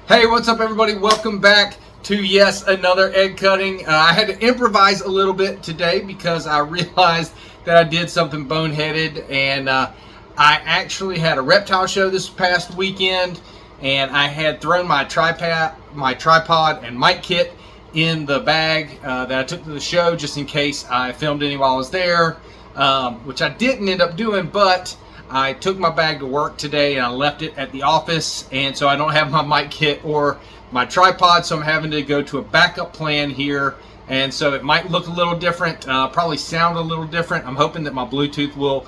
Hey, what's up, everybody? Welcome back to another egg cutting. I had to improvise a little bit today because I realized that I did something boneheaded, and I actually had a reptile show this past weekend, and I had thrown my tripod and mic kit in the bag that I took to the show just in case I filmed any while I was there, which I didn't end up doing, but I took my bag to work today and I left it at the office, and so I don't have my mic kit or my tripod, so I'm having to go to a backup plan here, and so it might look a little different, probably sound a little different. I'm hoping that my Bluetooth will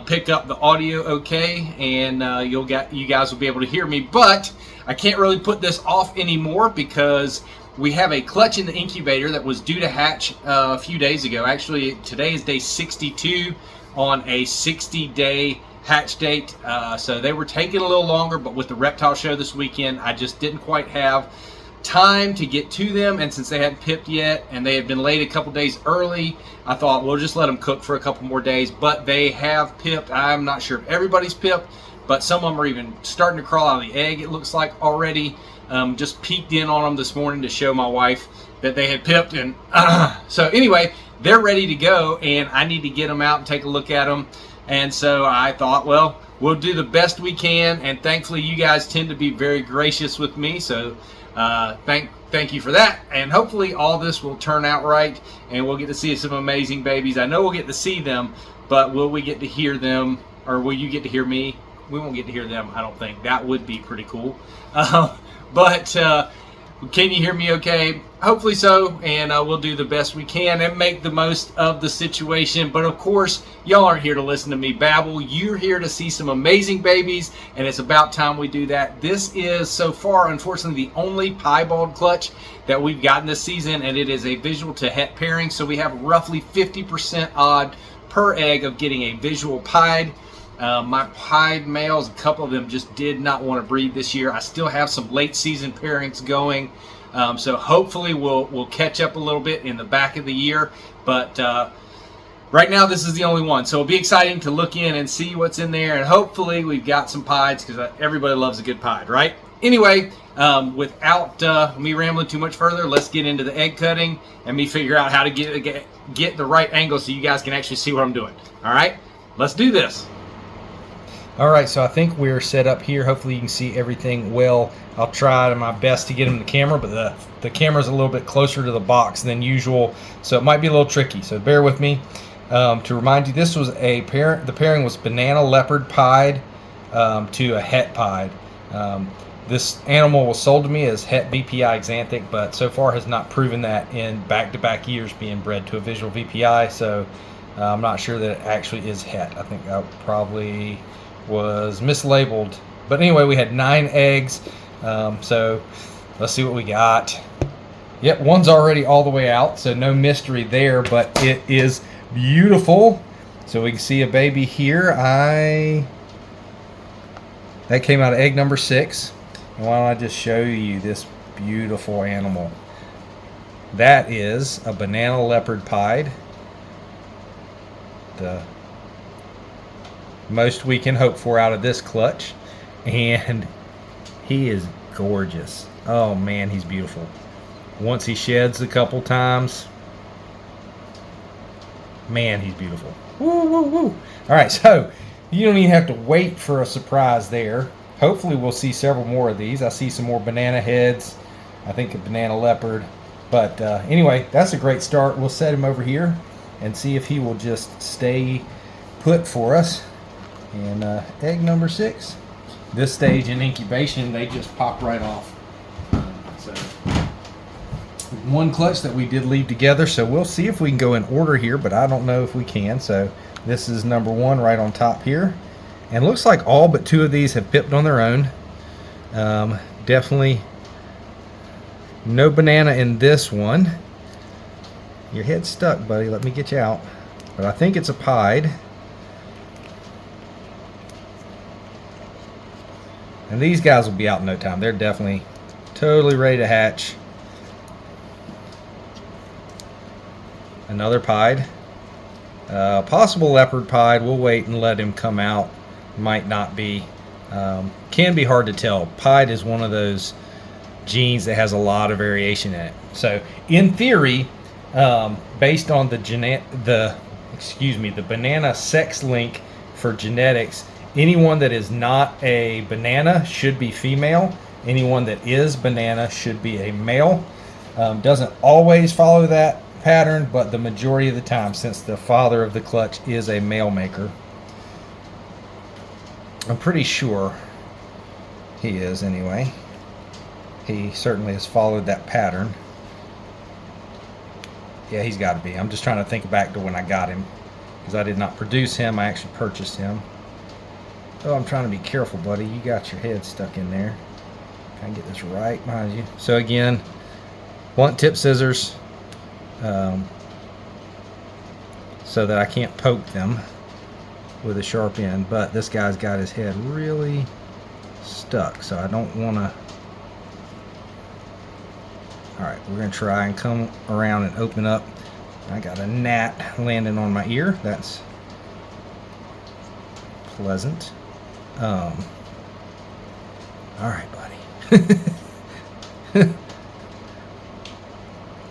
pick up the audio okay, and you guys will be able to hear me, but I can't really put this off anymore because we have a clutch in the incubator that was due to hatch a few days ago. Actually, today is day 62 on a 60-day hatch date, so they were taking a little longer, but with the reptile show this weekend, I just didn't quite have time to get to them, and since they hadn't pipped yet and they had been laid a couple days early, I thought we'll just let them cook for a couple more days. But they have pipped. I'm not sure if everybody's pipped, but some of them are even starting to crawl out of the egg, it looks like already. Just peeked in on them this morning to show my wife that they had pipped, and so anyway, they're ready to go, and I need to get them out and take a look at them. And so I thought, well, we'll do the best we can, and thankfully you guys tend to be very gracious with me, so thank you for that. And hopefully all this will turn out right, and we'll get to see some amazing babies. I know we'll get to see them, but will we get to hear them, or will you get to hear me? We won't get to hear them, I don't think. That would be pretty cool. But can you hear me okay? Hopefully so, and we'll do the best we can and make the most of the situation. But of course, y'all aren't here to listen to me babble. You're here to see some amazing babies, and it's about time we do that. This is, so far, unfortunately, the only piebald clutch that we've gotten this season, and it is a visual to het pairing, so we have roughly 50% odd per egg of getting a visual pied. My pied males, a couple of them just did not want to breed this year. I still have some late season pairings going, so hopefully we'll catch up a little bit in the back of the year. But right now this is the only one, so it'll be exciting to look in and see what's in there, and hopefully we've got some pieds because everybody loves a good pied, right? Anyway, without me rambling too much further, let's get into the egg cutting and me figure out how to get the right angle so you guys can actually see what I'm doing. All right, let's do this. All right, so I think we're set up here. Hopefully you can see everything well. I'll try my best to get in the camera, but the camera's a little bit closer to the box than usual, so it might be a little tricky, so bear with me. To remind you, this was the pairing was banana leopard pied to a het pied. This animal was sold to me as het VPI xanthic, but so far has not proven that in back-to-back years being bred to a visual VPI, so I'm not sure that it actually is het. I think I probably was mislabeled, but anyway, we had 9 eggs, so let's see what we got. Yep, one's already all the way out, so no mystery there, but it is beautiful. So we can see a baby here. That came out of egg number 6, and why don't I just show you this beautiful animal. That is a banana leopard pied, the most we can hope for out of this clutch, and he is gorgeous. Oh man, he's beautiful. Once he sheds a couple times, man, he's beautiful. Woo, woo, woo. All right, so you don't even have to wait for a surprise there. Hopefully we'll see several more of these. I see some more banana heads, I think a banana leopard, but anyway, that's a great start. We'll set him over here and see if he will just stay put for us. And egg number 6. This stage in incubation, they just pop right off. So one clutch that we did leave together, so we'll see if we can go in order here, but I don't know if we can. So this is number 1 right on top here, and looks like all but 2 of these have pipped on their own. Definitely no banana in this one. Your head's stuck, buddy. Let me get you out. But I think it's a pied. And these guys will be out in no time. They're definitely totally ready to hatch. Another pied. Possible leopard pied. We'll wait and let him come out. Might not be. Can be hard to tell. Pied is one of those genes that has a lot of variation in it. So in theory, based on the banana sex link for genetics, anyone that is not a banana should be female. Anyone that is banana should be a male. Doesn't always follow that pattern, but the majority of the time, since the father of the clutch is a male maker. I'm pretty sure he is anyway. He certainly has followed that pattern. Yeah, he's got to be. I'm just trying to think back to when I got him, because I did not produce him. I actually purchased him. Oh, I'm trying to be careful, buddy. You got your head stuck in there. Try and get this right behind you. So again, blunt tip scissors, so that I can't poke them with a sharp end. But this guy's got his head really stuck, so I don't want to. Alright, we're going to try and come around and open up. I got a gnat landing on my ear. That's pleasant. Alright, buddy.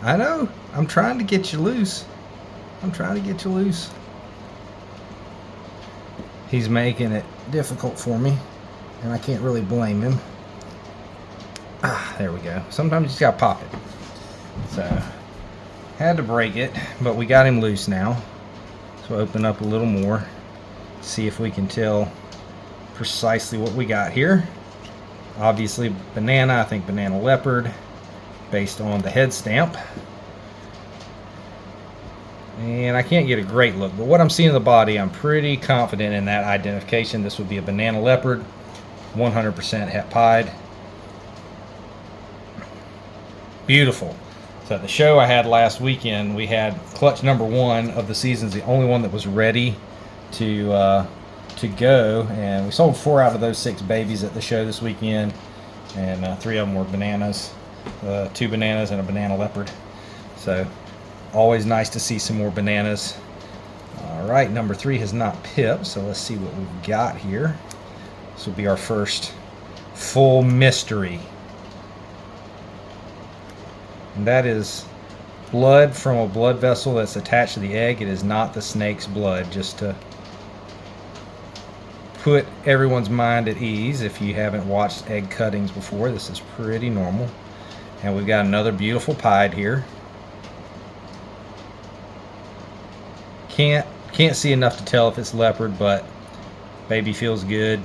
I know. I'm trying to get you loose. I'm trying to get you loose. He's making it difficult for me, and I can't really blame him. Ah, there we go. Sometimes you just gotta pop it. So, had to break it, but we got him loose now. So open up a little more, see if we can tell precisely what we got here. Obviously banana, I think banana leopard, based on the head stamp. And I can't get a great look, but what I'm seeing in the body, I'm pretty confident in that identification. This would be a banana leopard, 100% het pied. Beautiful. So at the show I had last weekend, we had clutch number 1 of the season, the only one that was ready to go, and we sold 4 out of those 6 babies at the show this weekend, and 3 of them were bananas, 2 bananas and a banana leopard. So always nice to see some more bananas. All right, number 3 has not pipped, so let's see what we've got here. This will be our first full mystery. And that is blood from a blood vessel that's attached to the egg. It is not the snake's blood, just to put everyone's mind at ease. If you haven't watched egg cuttings before, this is pretty normal. And we've got another beautiful pied here. Can't see enough to tell if it's leopard, but baby feels good.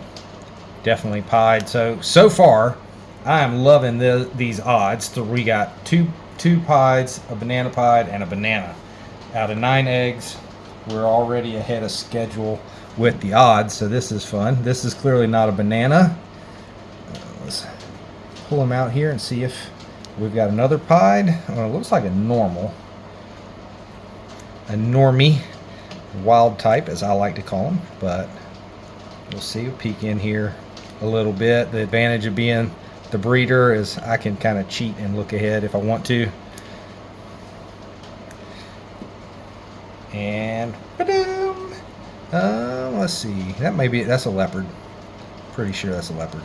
Definitely pied. So far, I am loving these odds. So we got two pieds, a banana pied, and a banana. Out of 9 eggs, we're already ahead of schedule with the odds, so this is fun. This is clearly not a banana. Let's pull them out here and see if we've got another pied. Well, it looks like a normie, wild type, as I like to call them, but we'll see. We'll peek in here a little bit. The advantage of being the breeder is I can kind of cheat and look ahead if I want to. And ba-doom! Let's see. That's a leopard. Pretty sure that's a leopard.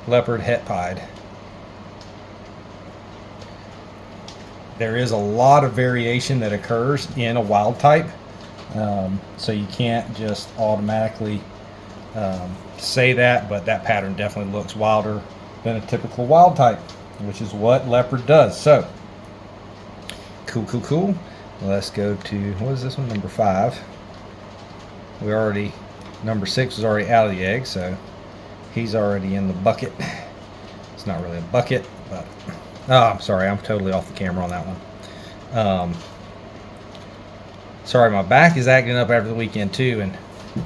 Leopard het pied. There is a lot of variation that occurs in a wild type, so you can't just automatically say that, but that pattern definitely looks wilder than a typical wild type, which is what leopard does. So cool. Let's go to, what is this one, number 5. Number 6 was already out of the egg, so he's already in the bucket. It's not really a bucket, but I'm sorry, I'm totally off the camera on that one. Sorry, my back is acting up after the weekend too, and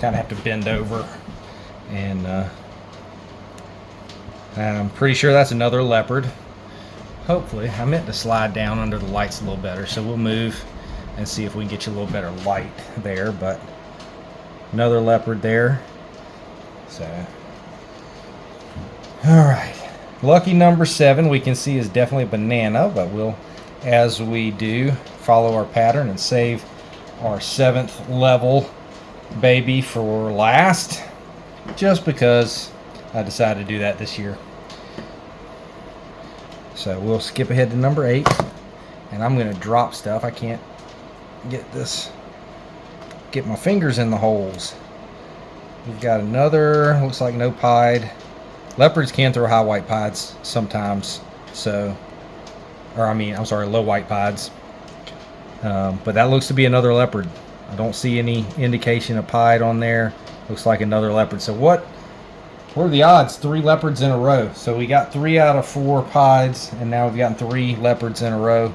kind of have to bend over. And I'm pretty sure that's another leopard. Hopefully, I meant to slide down under the lights a little better, so we'll move and see if we can get you a little better light there. But another leopard there. So, all right. Lucky number 7 we can see is definitely a banana, but we'll, as we do, follow our pattern and save our 7th level baby for last, just because I decided to do that this year. So we'll skip ahead to number 8. And I'm going to drop stuff. I can't get my fingers in the holes. We've got another, looks like no pied. Leopards can throw high white pieds sometimes. So, I'm sorry, low white pieds. But that looks to be another leopard. I don't see any indication of pied on there. Looks like another leopard. So what are the odds? 3 leopards in a row. So we got 3 out of 4 pieds, and now we've gotten 3 leopards in a row.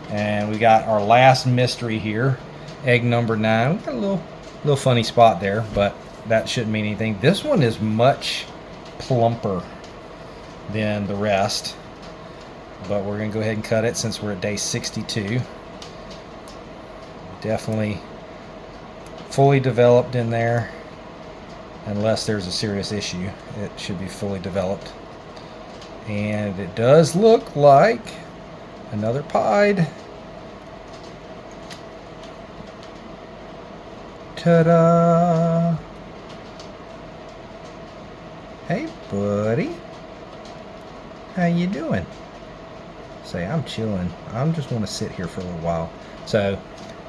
And we got our last mystery here, egg number 9. We got a little funny spot there, but that shouldn't mean anything. This one is much plumper than the rest, but we're going to go ahead and cut it since we're at day 62. Definitely fully developed in there, unless there's a serious issue. It should be fully developed. And it does look like another pied. Ta-da! Hey, buddy. How you doing? Say, I'm chilling. I just want to sit here for a little while. So,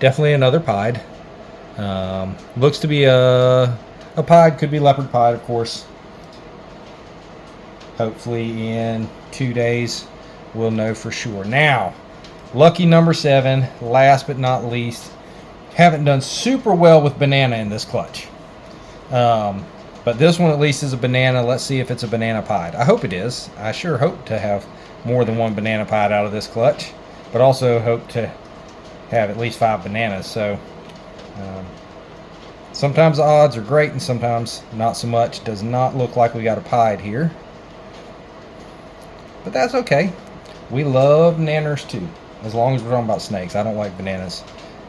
definitely another pied. Looks to be a pied. Could be leopard pied, of course. Hopefully in 2 days we'll know for sure. Now, lucky number 7, last but not least. Haven't done super well with banana in this clutch. But this one at least is a banana. Let's see if it's a banana pied. I hope it is. I sure hope to have more than 1 banana pied out of this clutch. But also hope to have at least 5 bananas. So sometimes the odds are great and sometimes not so much. Does not look like we got a pied here. But that's okay. We love nanners too. As long as we're talking about snakes. I don't like bananas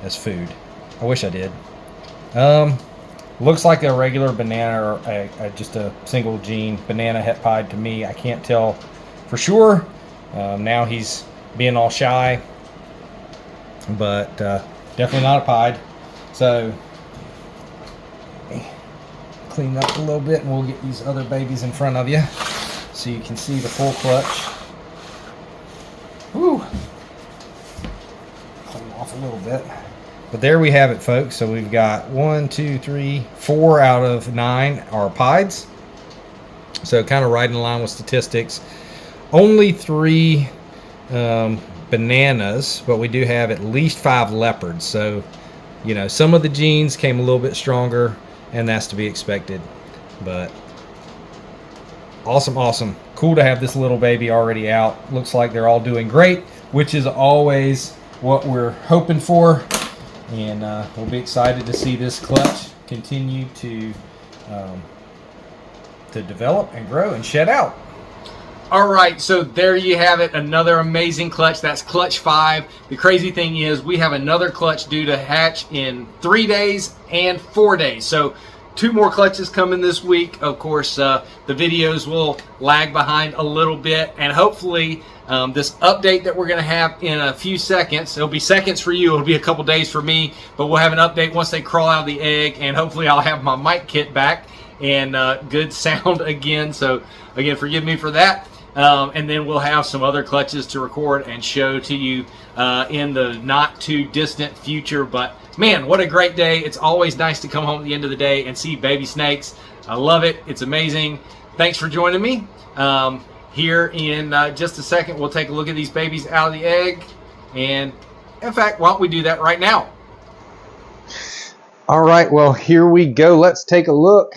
as food. I wish I did. Looks like a regular banana or just a single gene banana het pied to me. I can't tell for sure. Now he's being all shy. But definitely not a pied. So clean up a little bit and we'll get these other babies in front of you so you can see the full clutch. Woo! Clean off a little bit. But there we have it, folks. So we've got 1, 2, 3, 4 out of 9 are pieds. So kind of right in line with statistics. Only 3 bananas, but we do have at least 5 leopards. So, you know, some of the genes came a little bit stronger, and that's to be expected. But awesome, awesome. Cool to have this little baby already out. Looks like they're all doing great, which is always what we're hoping for. And we'll be excited to see this clutch continue to develop and grow and shed out. All right, so there you have it. Another amazing clutch. That's clutch 5. The crazy thing is we have another clutch due to hatch in 3 days and 4 days. So 2 more clutches coming this week. Of course, the videos will lag behind a little bit, and hopefully this update that we're going to have in a few seconds, it'll be seconds for you, it'll be a couple days for me, but we'll have an update once they crawl out of the egg, and hopefully I'll have my mic kit back and good sound again. So again, forgive me for that. And then we'll have some other clutches to record and show to you in the not too distant future. But man, what a great day. It's always nice to come home at the end of the day and see baby snakes. I love it. It's amazing. Thanks for joining me. Here in just a second, we'll take a look at these babies out of the egg. And in fact, why don't we do that right now? All right, well, here we go. Let's take a look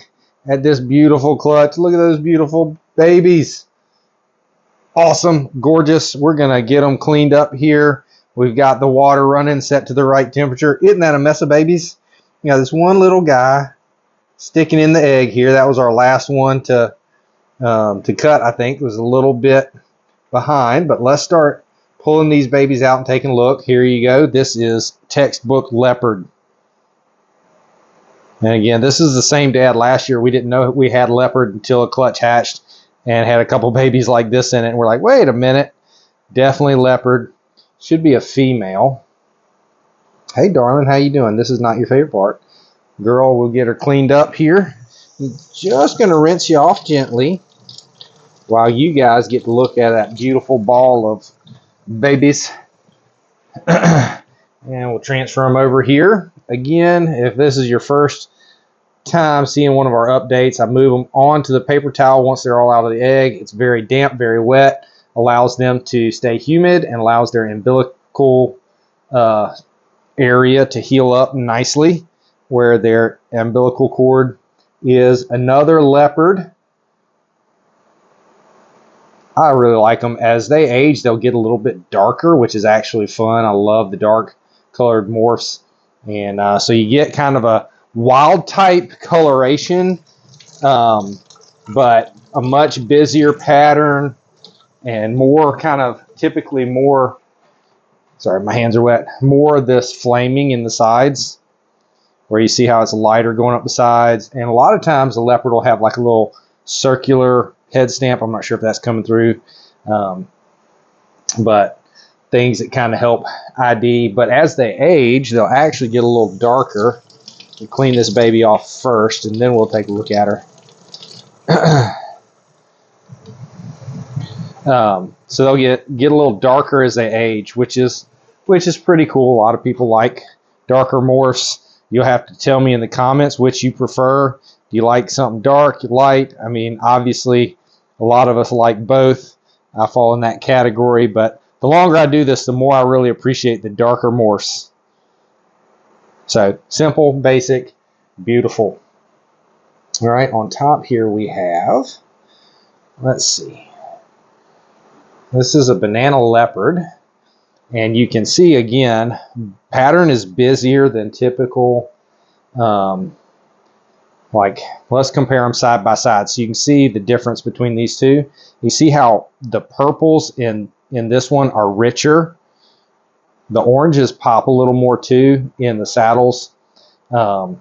at this beautiful clutch. Look at those beautiful babies. Awesome, gorgeous. We're going to get them cleaned up here. We've got the water running, set to the right temperature. Isn't that a mess of babies? You got this one little guy sticking in the egg here. That was our last one to cut, I think. It was a little bit behind, but let's start pulling these babies out and taking a look. Here you go. This is textbook leopard. And again, this is the same dad last year. We didn't know we had leopard until a clutch hatched and had a couple babies like this in it. And we're like, wait a minute. Definitely leopard. Should be a female. Hey, darling, how you doing? This is not your favorite part. Girl, we'll get her cleaned up here. I'm just going to rinse you off gently. while you guys get to look at that beautiful ball of babies. And we'll transfer them over here. Again, if this is your first time seeing one of our updates, I move them onto the paper towel once they're all out of the egg. It's very damp, very wet, allows them to stay humid, and allows their umbilical area to heal up nicely where their umbilical cord is. Another leopard. I really like them. As they age, they'll get a little bit darker, which is actually fun. I love the dark colored morphs. And so you get kind of a wild type coloration, but a much busier pattern and more kind of typically more, sorry, my hands are wet, more of this flaming in the sides, where you see how it's lighter going up the sides. And a lot of times the leopard will have like a little circular head stamp. I'm not sure if that's coming through, but things that kind of help ID. But as they age, they'll actually get a little darker. We'll clean this baby off first, and then we'll take a look at her. So they'll get a little darker as they age, which is pretty cool. A lot of people like darker morphs. You'll have to tell me in the comments which you prefer. Do you like something dark, light? I mean, obviously, a lot of us like both. I fall in that category, but the longer I do this, the more I really appreciate the darker morphs. So simple, basic, beautiful. All right, on top here we have, let's see. This is a banana leopard, and you can see again, pattern is busier than typical. Like, let's compare them side by side so you can see the difference between these two. You see how the purples in this one are richer. The oranges pop a little more too in the saddles, or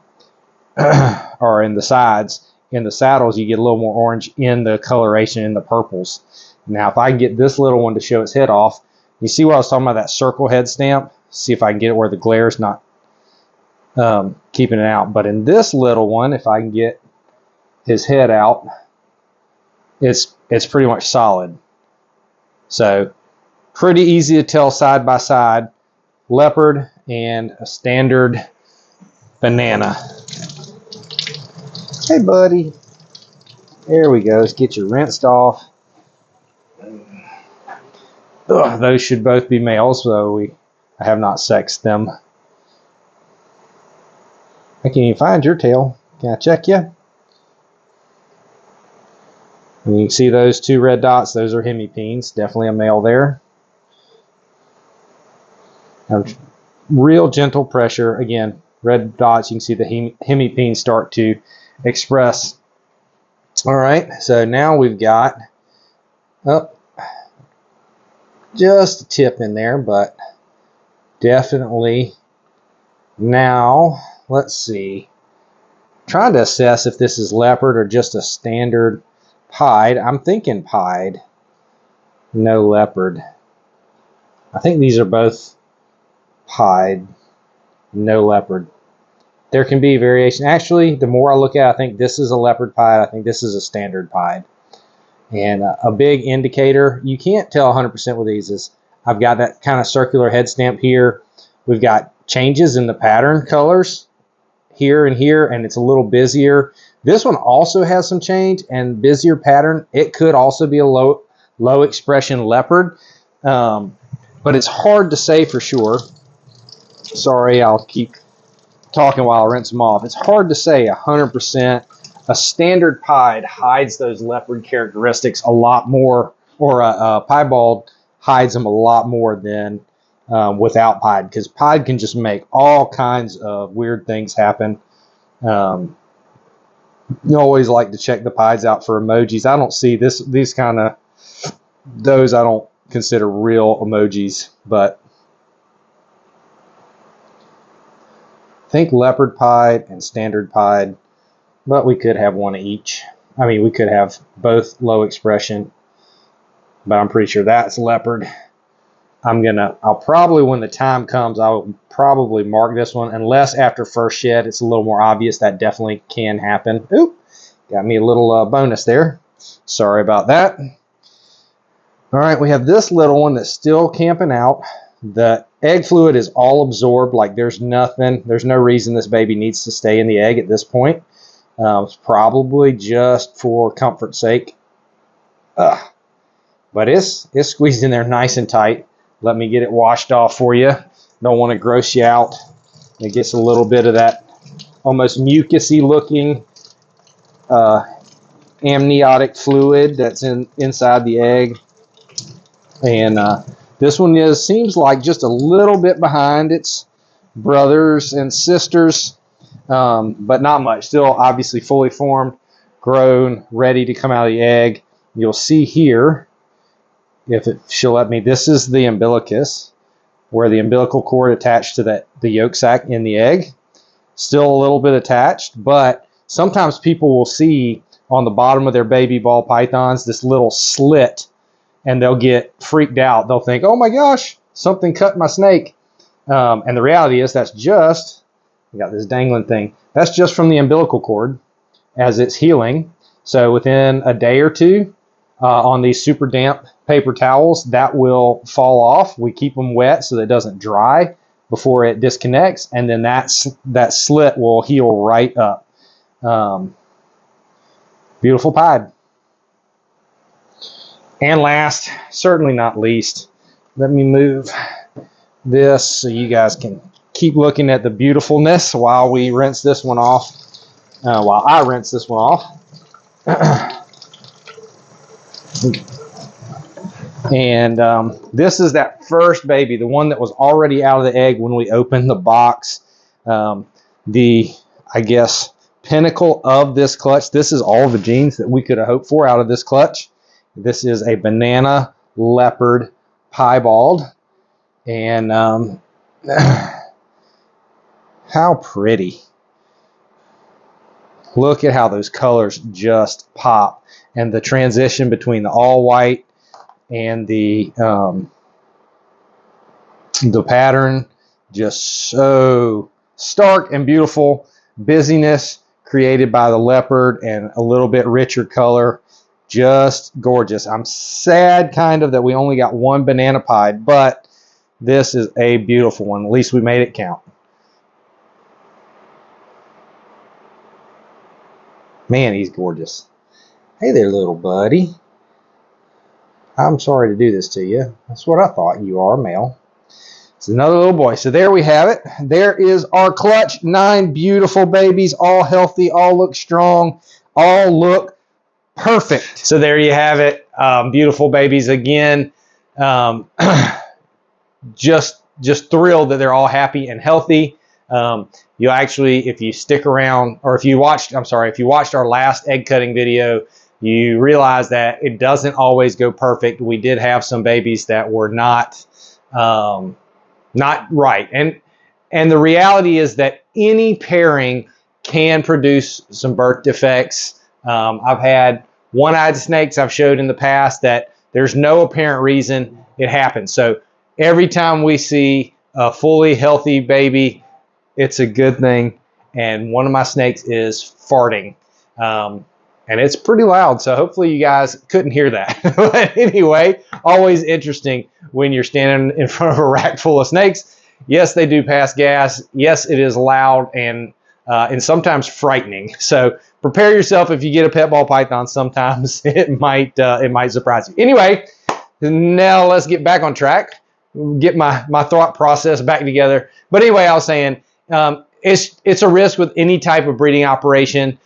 in the sides. In the saddles, you get a little more orange in the coloration in the purples. Now, if I can get this little one to show its head off, you see what I was talking about, that circle head stamp? See if I can get it where the glare is not keeping it out. But in this little one, if I can get his head out, it's pretty much solid. So pretty easy to tell side by side, leopard and a standard banana. Hey, buddy. There we go. Let's get you rinsed off. Ugh, those should both be males, though I have not sexed them. I can't even find your tail. Can I check you? And you can see those two red dots. Those are hemipenes. Definitely a male there. And real gentle pressure. Again, red dots. You can see the hemipenes start to express. All right. So now we've got just a tip in there, but definitely. Now, let's see. Trying to assess if this is leopard or just a standard pied. I'm thinking pied, no leopard. I think these are both pied, no leopard. There can be variation. Actually, the more I look at it, I think this is a leopard pied. I think this is a standard pied. And a big indicator, you can't tell 100% with these, is I've got that kind of circular head stamp here. We've got changes in the pattern colors here and here, and it's a little busier. This one also has some change and busier pattern. It could also be a low expression leopard, but it's hard to say for sure. Sorry, I'll keep talking while I rinse them off. It's hard to say 100%. A standard pied hides those leopard characteristics a lot more, or a piebald hides them a lot more than without pied, because pied can just make all kinds of weird things happen. You always like to check the pieds out for emojis. I don't see these kind of, those I don't consider real emojis, but I think leopard pied and standard pied. But we could have one of each. I mean, we could have both low expression, but I'm pretty sure that's leopard. I'll probably, when the time comes, I'll probably mark this one, unless after first shed, it's a little more obvious. That definitely can happen. Oop, got me a little bonus there. Sorry about that. All right, we have this little one that's still camping out. The egg fluid is all absorbed, like there's no reason this baby needs to stay in the egg at this point. It's probably just for comfort's sake. But it's squeezed in there nice and tight. Let me get it washed off for you. Don't want to gross you out. It gets a little bit of that almost mucusy looking amniotic fluid that's inside the egg. And this one seems like just a little bit behind its brothers and sisters, but not much. Still obviously fully formed, grown, ready to come out of the egg. You'll see here, if she'll let me, this is the umbilicus, where the umbilical cord attached to the yolk sac in the egg. Still a little bit attached, but sometimes people will see on the bottom of their baby ball pythons this little slit, and they'll get freaked out. They'll think, oh my gosh, something cut my snake. And the reality is that's just, I got this dangling thing, that's just from the umbilical cord as it's healing. So within a day or two, on these super damp paper towels, that will fall off. We keep them wet so that it doesn't dry before it disconnects, and then that slit will heal right up. Beautiful pied. And last, certainly not least, let me move this so you guys can keep looking at the beautifulness while we rinse this one off, while I rinse this one off. And this is that first baby, the one that was already out of the egg when we opened the box. I guess, pinnacle of this clutch. This is all the genes that we could have hoped for out of this clutch. This is a banana leopard piebald. And how pretty. Look at how those colors just pop. And the transition between the all white and the pattern, just so stark and beautiful. Busyness created by the leopard and a little bit richer color. Just gorgeous. I'm sad kind of that we only got one banana pied, but this is a beautiful one. At least we made it count. Man, he's gorgeous. Hey there, little buddy. I'm sorry to do this to you. That's what I thought. You are a male. It's another little boy. So there we have it. There is our clutch. 9 beautiful babies, all healthy, all look strong, all look perfect. So there you have it. Beautiful babies again. Just thrilled that they're all happy and healthy. You actually, if you stick around, or if you watched our last egg cutting video, you realize that it doesn't always go perfect. We did have some babies that were not right. And the reality is that any pairing can produce some birth defects. I've had one-eyed snakes I've showed in the past that there's no apparent reason it happens. So every time we see a fully healthy baby, it's a good thing. And one of my snakes is farting. And it's pretty loud, so hopefully you guys couldn't hear that. But anyway, always interesting when you're standing in front of a rack full of snakes. Yes, they do pass gas. Yes, it is loud and sometimes frightening. So prepare yourself if you get a pet ball python. Sometimes it might surprise you. Anyway, now let's get back on track. Get my thought process back together. But anyway, I was saying it's a risk with any type of breeding operation.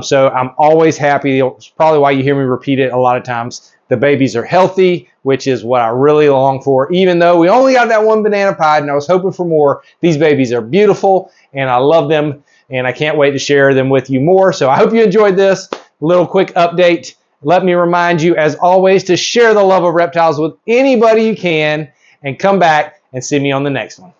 So I'm always happy. It's probably why you hear me repeat it a lot of times. The babies are healthy, which is what I really long for. Even though we only got that one banana pied and I was hoping for more, these babies are beautiful and I love them and I can't wait to share them with you more. So I hope you enjoyed this little quick update. Let me remind you, as always, to share the love of reptiles with anybody you can and come back and see me on the next one.